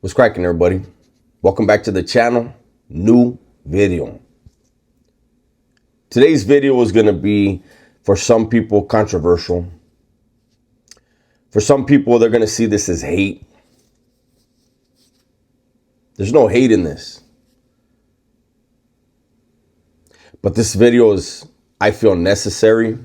What's cracking, everybody? Welcome back to the channel. New video. Today's video is going to be, for some people, controversial. For some people, they're going to see this as hate. There's no hate in this. But this video is, I feel, necessary.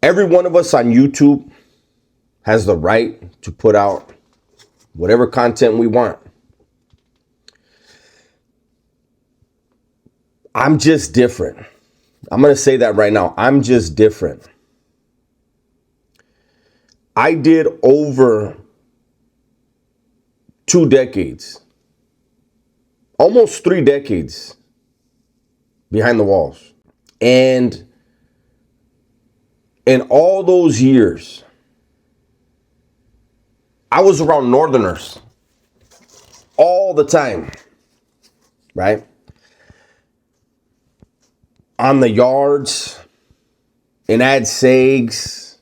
Every one of us on YouTube has the right to put out whatever content we want. I'm just different. I'm going to say that right now. I'm just different. I did over 2 decades, almost 3 decades behind the walls. And in all those years, I was around Northerners all the time, right? On the yards, in ad sags,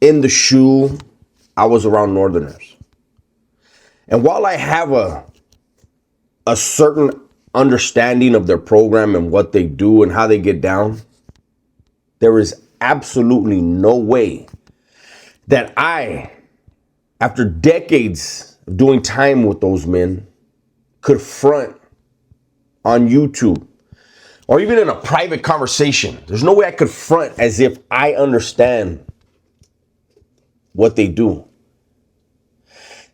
in the shoe, I was around Northerners. And while I have a certain understanding of their program and what they do and how they get down, there is absolutely no way that I, after decades of doing time with those men, could front on YouTube or even in a private conversation. There's no way I could front as if I understand what they do.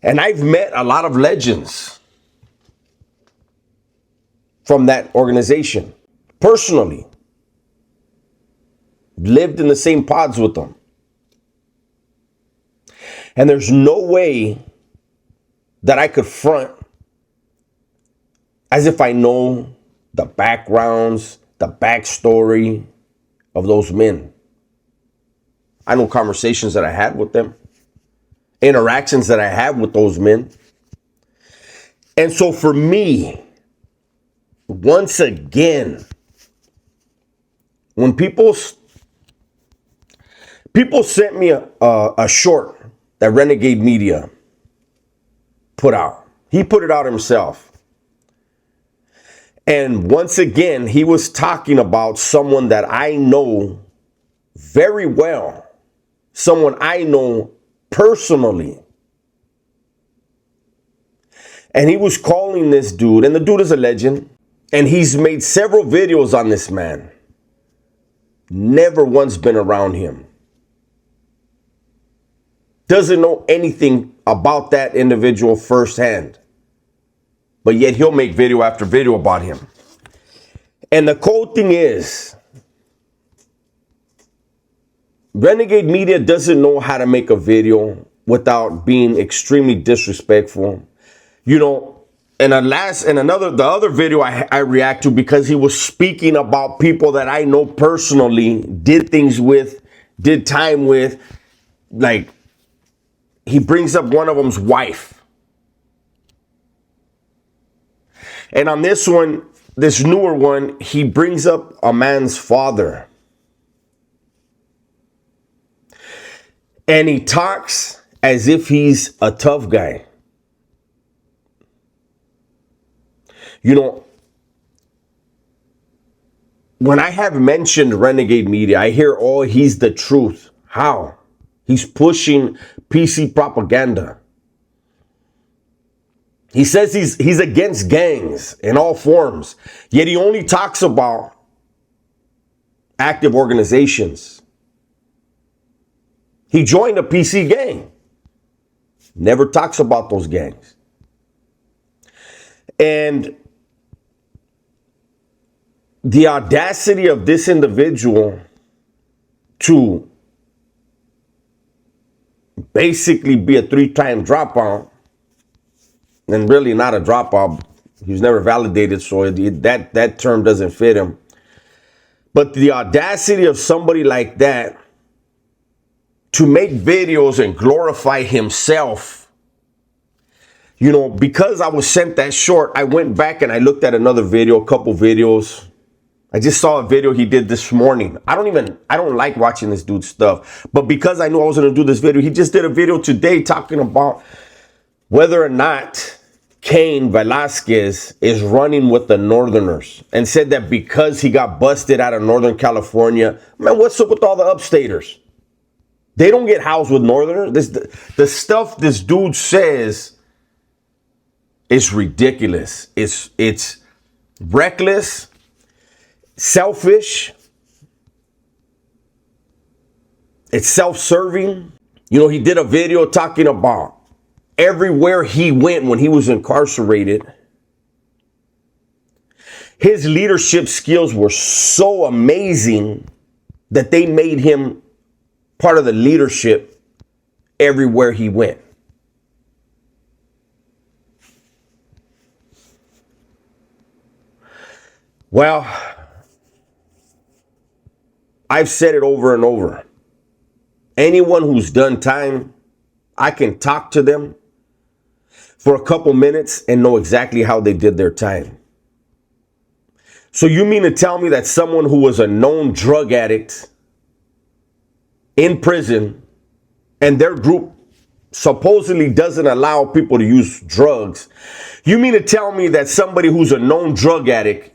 And I've met a lot of legends from that organization personally. Lived in the same pods with them. And there's no way that I could front as if I know the backgrounds, the backstory of those men. I know conversations that I had with them, interactions that I had with those men. And so for me, once again, when people sent me a short that Renegade Media put out. He put it out himself. And once again, he was talking about someone that I know very well. Someone I know personally. And he was calling this dude, and the dude is a legend. And he's made several videos on this man. Never once been around him. Doesn't know anything about that individual firsthand. But yet he'll make video after video about him. And the cool thing is, Renegade Media doesn't know how to make a video without being extremely disrespectful. You know, and the other video I react to, because he was speaking about people that I know personally, did things with, did time with, like, he brings up one of them's wife. And on this one, this newer one, he brings up a man's father. And he talks as if he's a tough guy. You know, when I have mentioned Renegade Media, I hear, oh, he's the truth. How? He's pushing PC propaganda. He says he's against gangs in all forms, yet he only talks about active organizations. He joined a PC gang. Never talks about those gangs. And the audacity of this individual to basically be a 3-time dropout, and really not a dropout. He was never validated, so that term doesn't fit him. But the audacity of somebody like that to make videos and glorify himself. You know, because I was sent that short, I went back and I looked at another video, a couple videos. I just saw a video he did this morning. I don't like watching this dude's stuff. But because I knew I was going to do this video, he just did a video today talking about whether or not Cain Velasquez is running with the Northerners, and said that because he got busted out of Northern California, man, what's up with all the upstaters? They don't get housed with Northerners. The stuff this dude says is ridiculous. It's reckless, selfish. It's self-serving. You know, he did a video talking about everywhere he went when he was incarcerated. His leadership skills were so amazing that they made him part of the leadership everywhere he went. Well, I've said it over and over. Anyone who's done time, I can talk to them for a couple minutes and know exactly how they did their time. So you mean to tell me that someone who was a known drug addict in prison, and their group supposedly doesn't allow people to use drugs, you mean to tell me that somebody who's a known drug addict,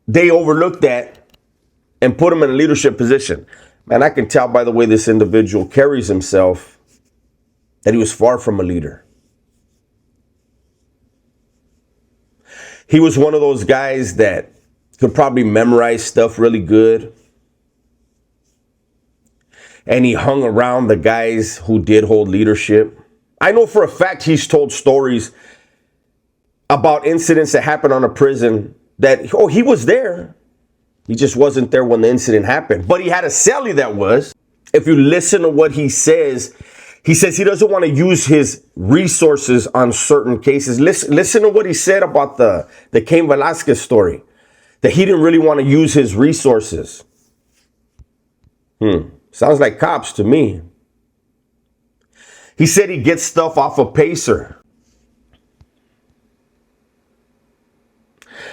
they overlooked that and put him in a leadership position? Man, I can tell by the way this individual carries himself that he was far from a leader. He was one of those guys that could probably memorize stuff really good. And he hung around the guys who did hold leadership. I know for a fact he's told stories about incidents that happened on a prison that, oh, he was there. He just wasn't there when the incident happened. But he had a cellie that was. If you listen to what he says he doesn't want to use his resources on certain cases. Listen to what he said about the Cain Velasquez story, that he didn't really want to use his resources. Sounds like cops to me. He said he gets stuff off of Pacer.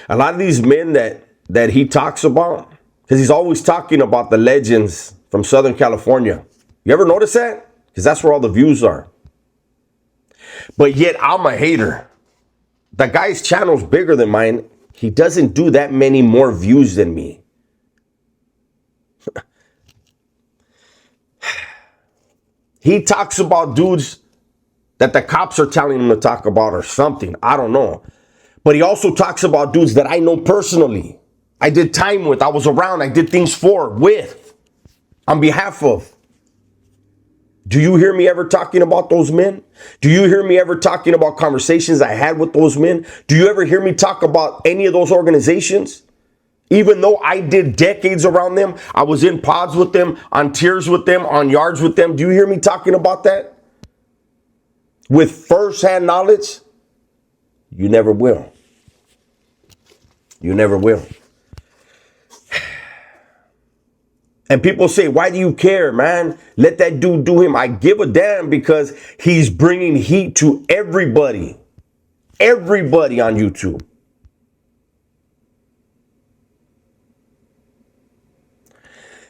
A lot of these men that he talks about, because he's always talking about the legends from Southern California. You ever notice that? Because that's where all the views are. But yet I'm a hater. The guy's channel's bigger than mine. He doesn't do that many more views than me. He talks about dudes that the cops are telling him to talk about or something. I don't know. But he also talks about dudes that I know personally. I did time with, I was around, I did things for, with, on behalf of. Do you hear me ever talking about those men? Do you hear me ever talking about conversations I had with those men? Do you ever hear me talk about any of those organizations? Even though I did decades around them, I was in pods with them, on tiers with them, on yards with them. Do you hear me talking about that? With firsthand knowledge? You never will. You never will. And people say, why do you care, man? Let that dude do him. I give a damn because he's bringing heat to everybody. Everybody on YouTube.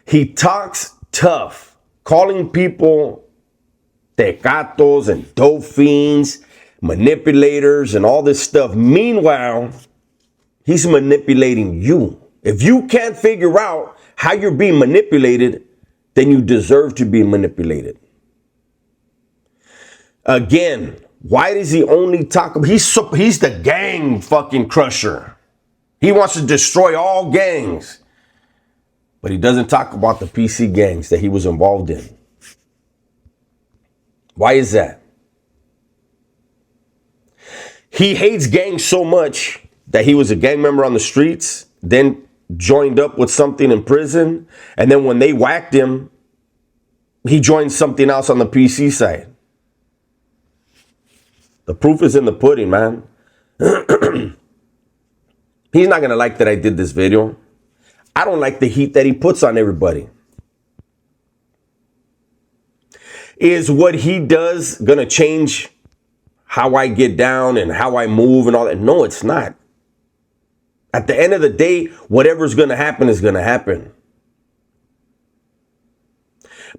He talks tough, calling people tecatos and dope fiends, manipulators and all this stuff. Meanwhile, he's manipulating you. If you can't figure out how you're being manipulated, then you deserve to be manipulated. Again, why does he only talk about, he's the gang fucking crusher. He wants to destroy all gangs. But he doesn't talk about the PC gangs that he was involved in. Why is that? He hates gangs so much that he was a gang member on the streets, then joined up with something in prison, and then when they whacked him, he joined something else on the PC side. The proof is in the pudding, man. He's not gonna like that I did this video. I don't like the heat that he puts on everybody. Is what he does gonna change how I get down and how I move and all that? No, it's not. At the end of the day, whatever's going to happen is going to happen.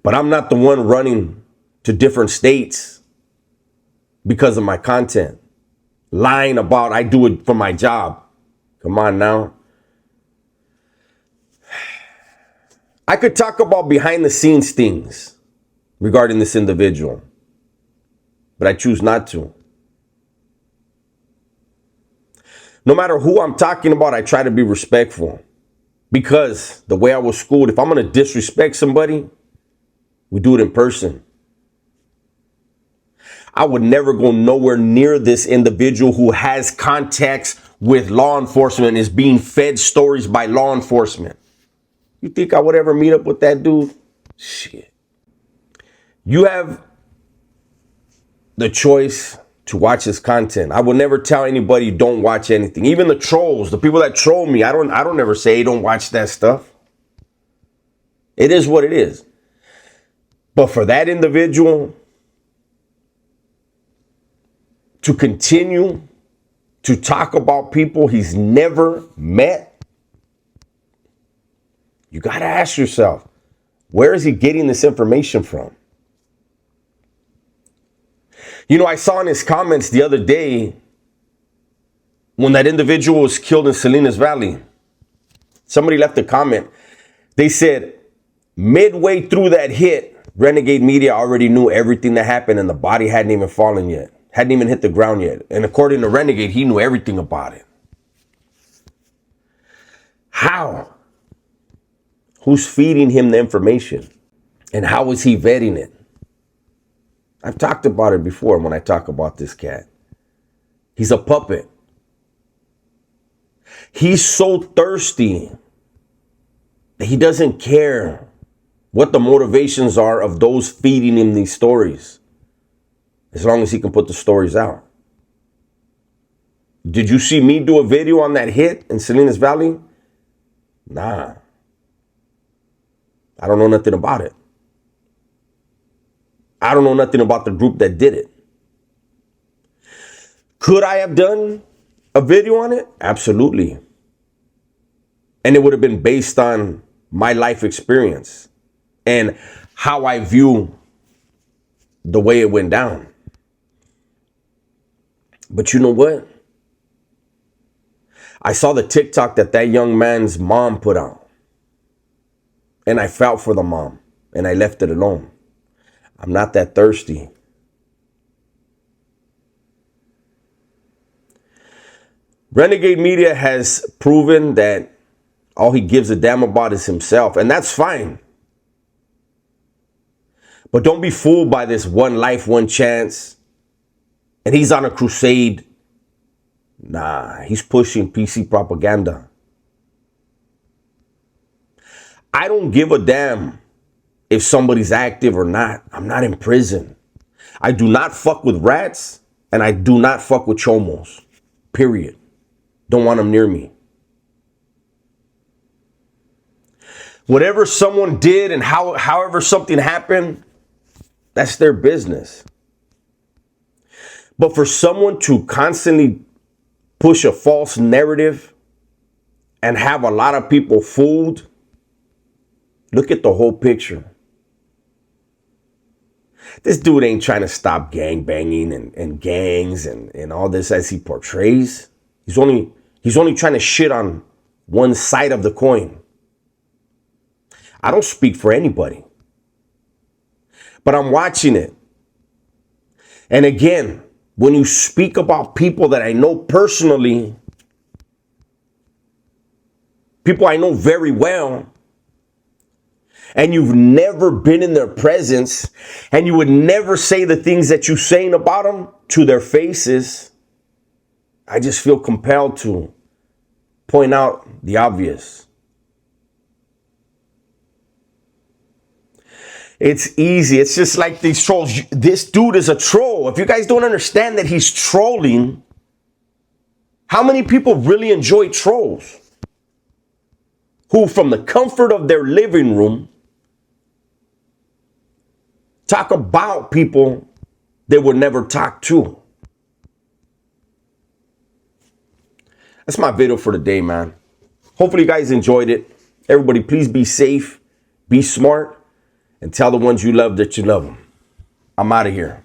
But I'm not the one running to different states because of my content. Lying about I do it for my job. Come on now. I could talk about behind the scenes things regarding this individual, but I choose not to. No matter who I'm talking about, I try to be respectful, because the way I was schooled, if I'm going to disrespect somebody, we do it in person. I would never go nowhere near this individual who has contacts with law enforcement and is being fed stories by law enforcement. You think I would ever meet up with that dude? Shit. You have the choice to watch his content. I will never tell anybody don't watch anything. Even the trolls, the people that troll me, I don't ever say don't watch that stuff. It is what it is. But for that individual to continue to talk about people he's never met, you got to ask yourself, where is he getting this information from? You know, I saw in his comments the other day when that individual was killed in Salinas Valley. Somebody left a comment. They said, midway through that hit, Renegade Media already knew everything that happened and the body hadn't even fallen yet. Hadn't even hit the ground yet. And according to Renegade, he knew everything about it. How? Who's feeding him the information? And how is he vetting it? I've talked about it before when I talk about this cat. He's a puppet. He's so thirsty that he doesn't care what the motivations are of those feeding him these stories, as long as he can put the stories out. Did you see me do a video on that hit in Salinas Valley? Nah. I don't know nothing about it. I don't know nothing about the group that did it. Could I have done a video on it? Absolutely. And it would have been based on my life experience and how I view the way it went down. But you know what? I saw the TikTok that young man's mom put out. And I felt for the mom and I left it alone. I'm not that thirsty. Renegade Media has proven that all he gives a damn about is himself, and that's fine. But don't be fooled by this one life, one chance, and he's on a crusade. Nah, he's pushing PC propaganda. I don't give a damn if somebody's active or not. I'm not in prison. I do not fuck with rats, and I do not fuck with chomos. Period. Don't want them near me. Whatever someone did and however something happened, that's their business. But for someone to constantly push a false narrative and have a lot of people fooled, look at the whole picture. This dude ain't trying to stop gang banging and gangs and all this as he portrays. He's only trying to shit on one side of the coin. I don't speak for anybody, but I'm watching it. And again, when you speak about people that I know personally, people I know very well, and you've never been in their presence, and you would never say the things that you're saying about them to their faces, I just feel compelled to point out the obvious. It's easy. It's just like these trolls. This dude is a troll. If you guys don't understand that he's trolling, how many people really enjoy trolls? Who from the comfort of their living room talk about people they would never talk to. That's my video for the day, man. Hopefully you guys enjoyed it. Everybody, please be safe, be smart, and tell the ones you love that you love them. I'm out of here.